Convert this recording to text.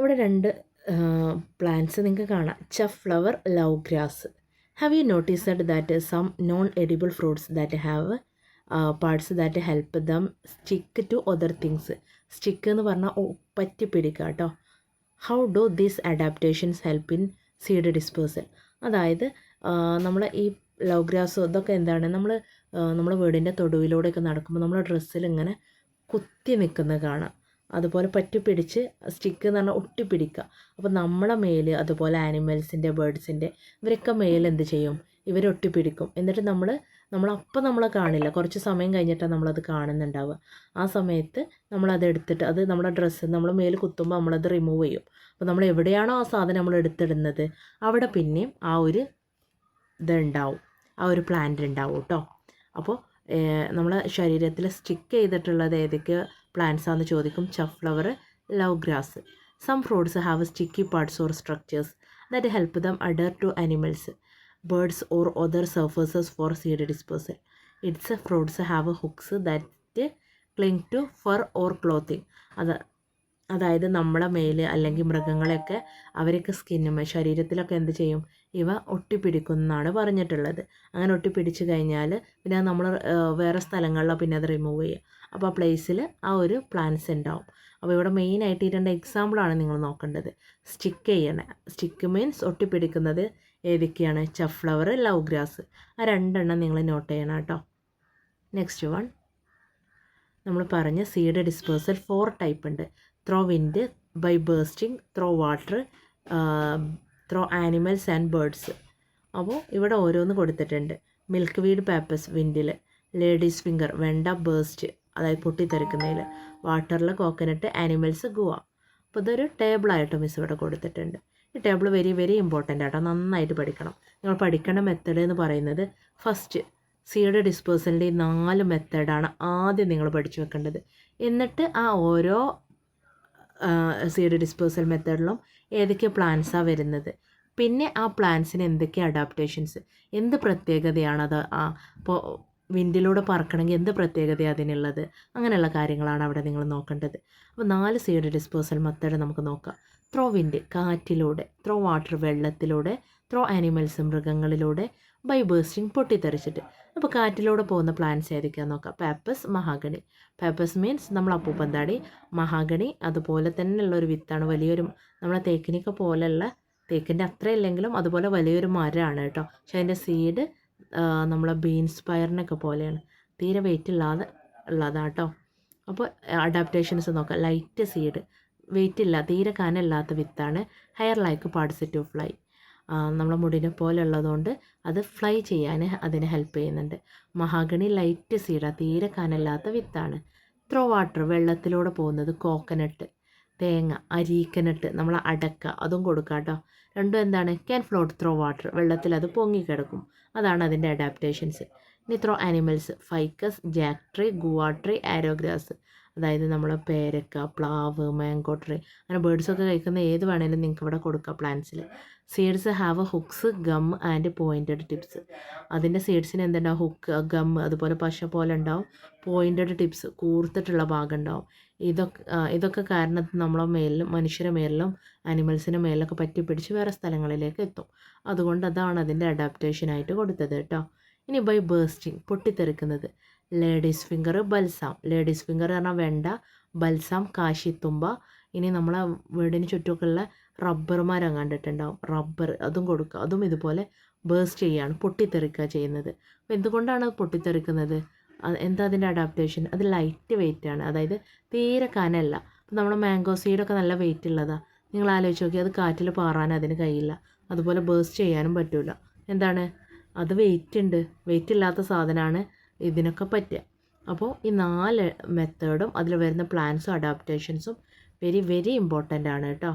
അവിടെ രണ്ട് പ്ലാന്റ്സ് നിങ്ങൾക്ക് കാണാം. Chaff flower, love grass. Have you noticed that some non edible fruits that have parts that help them stick to other things. Stick എന്ന് പറഞ്ഞാൽ പറ്റി പിടിക്കുക കേട്ടോ. How do these adaptations help in seed dispersal? അതായത് നമ്മൾ ഈ love grass ഇതൊക്കെ എന്താണ്, നമ്മൾ വീടിൻ്റെ തൊടുവിലൂടെയൊക്കെ നടക്കുമ്പോൾ നമ്മുടെ ഡ്രസ്സിൽ ഇങ്ങനെ കുത്തി നിൽക്കുന്നത് കാണാം. അതുപോലെ പറ്റി പിടിച്ച് സ്റ്റിക്ക് എന്ന് പറഞ്ഞാൽ ഒട്ടിപ്പിടിക്കുക. അപ്പോൾ നമ്മളെ മേൽ, അതുപോലെ ആനിമൽസിൻ്റെ, ബേർഡ്സിൻ്റെ, ഇവരൊക്കെ മേൽ എന്ത് ചെയ്യും, ഇവരൊട്ടിപ്പിടിക്കും. എന്നിട്ട് നമ്മളെ കാണില്ല, കുറച്ച് സമയം കഴിഞ്ഞിട്ടാണ് നമ്മളത് കാണുന്നുണ്ടാവുക. ആ സമയത്ത് നമ്മളത് എടുത്തിട്ട് അത് നമ്മുടെ ഡ്രസ്സ് നമ്മൾ മേൽ കുത്തുമ്പോൾ നമ്മളത് റിമൂവ് ചെയ്യും. അപ്പോൾ നമ്മൾ എവിടെയാണോ ആ സാധനം നമ്മൾ എടുത്തിടുന്നത് അവിടെ പിന്നെയും ആ ഒരു ഇതുണ്ടാവും, ആ ഒരു പ്ലാന്റ് ഉണ്ടാവും കേട്ടോ. അപ്പോൾ നമ്മളെ ശരീരത്തിൽ സ്റ്റിക്ക് ചെയ്തിട്ടുള്ളത് ഏതൊക്കെ പ്ലാന്റ്സ് ആണെന്ന് ചോദിക്കും. Chaff flower, love grass. Some fruits have sticky parts or structures that help them adhere to animals, birds or other surfaces for seed dispersal. Its fruits have hooks that cling to fur or clothing. അതായത് നമ്മളെ മേൽ അല്ലെങ്കിൽ മൃഗങ്ങളെയൊക്കെ അവരൊക്കെ ശരീരത്തിലൊക്കെ എന്ത് ചെയ്യും, ഇവ ഒട്ടിപ്പിടിക്കുമെന്നാണ് പറഞ്ഞിട്ടുള്ളത്. അങ്ങനെ ഒട്ടിപ്പിടിച്ച് കഴിഞ്ഞാൽ പിന്നെ നമ്മൾ വേറെ സ്ഥലങ്ങളിലാണ് പിന്നെ അത് റിമൂവ് ചെയ്യുക. അപ്പോൾ ആ പ്ലേസിൽ ആ ഒരു പ്ലാന്റ്സ് ഉണ്ടാവും. അപ്പോൾ ഇവിടെ മെയിനായിട്ട് ഈ രണ്ട് എക്സാമ്പിളാണ് നിങ്ങൾ നോക്കേണ്ടത്. സ്റ്റിക്ക് ചെയ്യണേ, സ്റ്റിക്ക് മീൻസ് ഒട്ടിപ്പിടിക്കുന്നത് ഏതൊക്കെയാണ്? ചഫ് ഫ്ലവർ, ലവ് ഗ്രാസ്. ആ രണ്ടെണ്ണം നിങ്ങൾ നോട്ട് ചെയ്യണം കേട്ടോ. നെക്സ്റ്റ് വൺ നമ്മൾ പറഞ്ഞ സീഡ് ഡിസ്പേഴ്സൽ 4 ടൈപ്പ് ഉണ്ട്. Through wind, by bursting, through water, through animals and birds. അപ്പോൾ ഇവിടെ ഓരോന്ന് കൊടുത്തിട്ടുണ്ട്. മിൽക്ക് വീഡ് പേപ്പസ് വിൻഡിൽ, ലേഡീസ് ഫിംഗർ വെണ്ട ബേസ്റ്റ് അതായത് പൊട്ടിത്തെറിക്കുന്നതിൽ, വാട്ടറിൽ കോക്കനട്ട്, ആനിമൽസ് ഗുവ. അപ്പോൾ ഇതൊരു ടേബിളായിട്ട് മിസ് ഇവിടെ കൊടുത്തിട്ടുണ്ട്. ഈ ടേബിൾ വെരി വെരി ഇമ്പോർട്ടൻ്റ് ആട്ടോ, നന്നായിട്ട് പഠിക്കണം. നിങ്ങൾ പഠിക്കേണ്ട മെത്തേഡ് എന്ന് പറയുന്നത് ഫസ്റ്റ് സീഡ് ഡിസ്പേഴ്സലിൻ്റെ ഈ 4 മെത്തേഡാണ് ആദ്യം നിങ്ങൾ പഠിച്ചു വെക്കേണ്ടത്. എന്നിട്ട് ആ ഓരോ സീഡ് ഡിസ്പേഴ്സൽ മെത്തേഡിലും ഏതൊക്കെ പ്ലാന്റ്സാണ് വരുന്നത്, പിന്നെ ആ പ്ലാന്റ്സിന് എന്തൊക്കെ അഡാപ്റ്റേഷൻസ്, എന്ത് പ്രത്യേകതയാണത്, ഇപ്പോൾ വിൻഡിലൂടെ പറക്കണമെങ്കിൽ എന്ത് പ്രത്യേകതയാണ് അതിനുള്ളത്, അങ്ങനെയുള്ള കാര്യങ്ങളാണ് അവിടെ നിങ്ങൾ നോക്കേണ്ടത്. അപ്പോൾ 4 സീഡ് ഡിസ്പേഴ്സൽ മെത്തേഡ് നമുക്ക് നോക്കാം. ത്രോ വിൻഡ് കാറ്റിലൂടെ, ത്രോ വാട്ടർ വെള്ളത്തിലൂടെ, ത്രോ ആനിമൽസ് മൃഗങ്ങളിലൂടെ, ബൈ ബേസ്റ്റിംഗ് പൊട്ടിത്തെറിച്ചിട്ട്. അപ്പോൾ കാറ്റിലൂടെ പോകുന്ന പ്ലാന്റ്സ് ഏതൊക്കെയാണെന്ന് നോക്കാം. പേപ്പസ്, മഹാഗണി. പേപ്പസ് മീൻസ് നമ്മൾ അപ്പൂപ്പന്താടി, മഹാഗണി അതുപോലെ തന്നെയുള്ളൊരു വിത്താണ്, വലിയൊരു നമ്മളെ തേക്കിനൊക്കെ പോലെയുള്ള, തേക്കിൻ്റെ അത്ര ഇല്ലെങ്കിലും അതുപോലെ വലിയൊരു മരമാണ് കേട്ടോ. പക്ഷെ അതിൻ്റെ സീഡ് നമ്മളെ ബീൻസ് പയറിനൊക്കെ പോലെയാണ്, തീരെ വെയിറ്റ് ഉള്ളതാണ് കേട്ടോ. അപ്പോൾ അഡാപ്റ്റേഷൻസ് നോക്കാം. ലൈറ്റ് സീഡ്, വെയിറ്റ് ഇല്ല, തീരെ കനമില്ലാത്ത വിത്താണ്. Hair like parts to fly, നമ്മളെ മുടിനെ പോലെ ഉള്ളതുകൊണ്ട് അത് ഫ്ലൈ ചെയ്യാൻ അതിനെ ഹെൽപ്പ് ചെയ്യുന്നുണ്ട്. മഹാഗണി ലൈറ്റ് സീഡാണ്, തീരെ കനമില്ലാത്ത വിത്താണ്. ത്രോ വാട്ടർ വെള്ളത്തിലൂടെ പോകുന്നത്, കോക്കനട്ട്, തേങ്ങ, അരീക്കനട്ട്, നമ്മൾ അടക്ക അതും കൊടുക്കാം കേട്ടോ. രണ്ടും എന്താണ്, ക്യാൻ ഫ്ലോട്ട് ത്രോ വാട്ടർ, വെള്ളത്തിൽ അത് പൊങ്ങിക്കിടക്കും, അതാണ് അതിൻ്റെ അഡാപ്റ്റേഷൻസ്. ഇനി through animals, ficus, jack tree, guava tree, arrow grass. അതായത് നമ്മൾ പേരക്ക, പ്ലാവ്, മാംഗോ ട്രീ, അങ്ങനെ ബേർഡ്സൊക്കെ കഴിക്കുന്ന ഏത് വേണേലും നിങ്ങൾക്ക് ഇവിടെ കൊടുക്കാം പ്ലാന്റ്സിൽ. Seeds have hooks, gum and pointed tips. അതിൻ്റെ സീഡ്സിന് എന്തുണ്ടാവും, ഹുക്ക്, ഗം, അതുപോലെ പശ പോലെ ഉണ്ടാവും, പോയിൻറ്റഡ് ടിപ്സ് കൂർത്തിട്ടുള്ള ഭാഗം ഉണ്ടാവും. ഇതൊക്കെ കാരണം നമ്മളെ മേലിലും മനുഷ്യരുടെ മേലിലും ആനിമൽസിൻ്റെ മേലിലൊക്കെ പറ്റി പിടിച്ച് വേറെ സ്ഥലങ്ങളിലേക്ക് എത്തും. അതുകൊണ്ട് അതാണ് അതിൻ്റെ അഡാപ്റ്റേഷനായിട്ട് കൊടുത്തത് കേട്ടോ. ഇനി ബൈ ബേസ്റ്റിംഗ് പൊട്ടിത്തെറിക്കുന്നത്, ladies finger, balsam. Ladies finger പറഞ്ഞാൽ വെണ്ട, ബൽസാം കാശിത്തുമ്പ. ഇനി നമ്മളെ വീടിന് ചുറ്റുമൊക്കെയുള്ള റബ്ബർ മരം കണ്ടിട്ടുണ്ടാവും, റബ്ബർ, അതും കൊടുക്കുക. അതും ഇതുപോലെ ബേസ്റ്റ് ചെയ്യുകയാണ്, പൊട്ടിത്തെറിക്കുക ചെയ്യുന്നത്. അപ്പോൾ എന്തുകൊണ്ടാണ് അത് പൊട്ടിത്തെറിക്കുന്നത്, എന്താ അതിൻ്റെ അഡാപ്റ്റേഷൻ? അത് ലൈറ്റ് വെയിറ്റ് ആണ്, അതായത് തീരെ കനമല്ല. അപ്പോൾ നമ്മുടെ മാംഗോ സീഡൊക്കെ നല്ല വെയിറ്റ് ഉള്ളതാണ്. നിങ്ങൾ ആലോചിച്ച് നോക്കി, അത് കാറ്റിൽ പാറാൻ അതിന് കഴിയില്ല, അതുപോലെ ബേസ്റ്റ് ചെയ്യാനും പറ്റില്ല. എന്താണ്, അത് വെയിറ്റ് ഉണ്ട്, വെയിറ്റ് ഇല്ലാത്ത സാധനമാണ് ഇതിനൊക്കെ പറ്റുക. അപ്പോൾ ഈ 4 മെത്തേഡും അതിൽ വരുന്ന പ്ലാന്റ്സും അഡാപ്റ്റേഷൻസും വെരി വെരി ഇമ്പോർട്ടൻ്റ് ആണ് കേട്ടോ.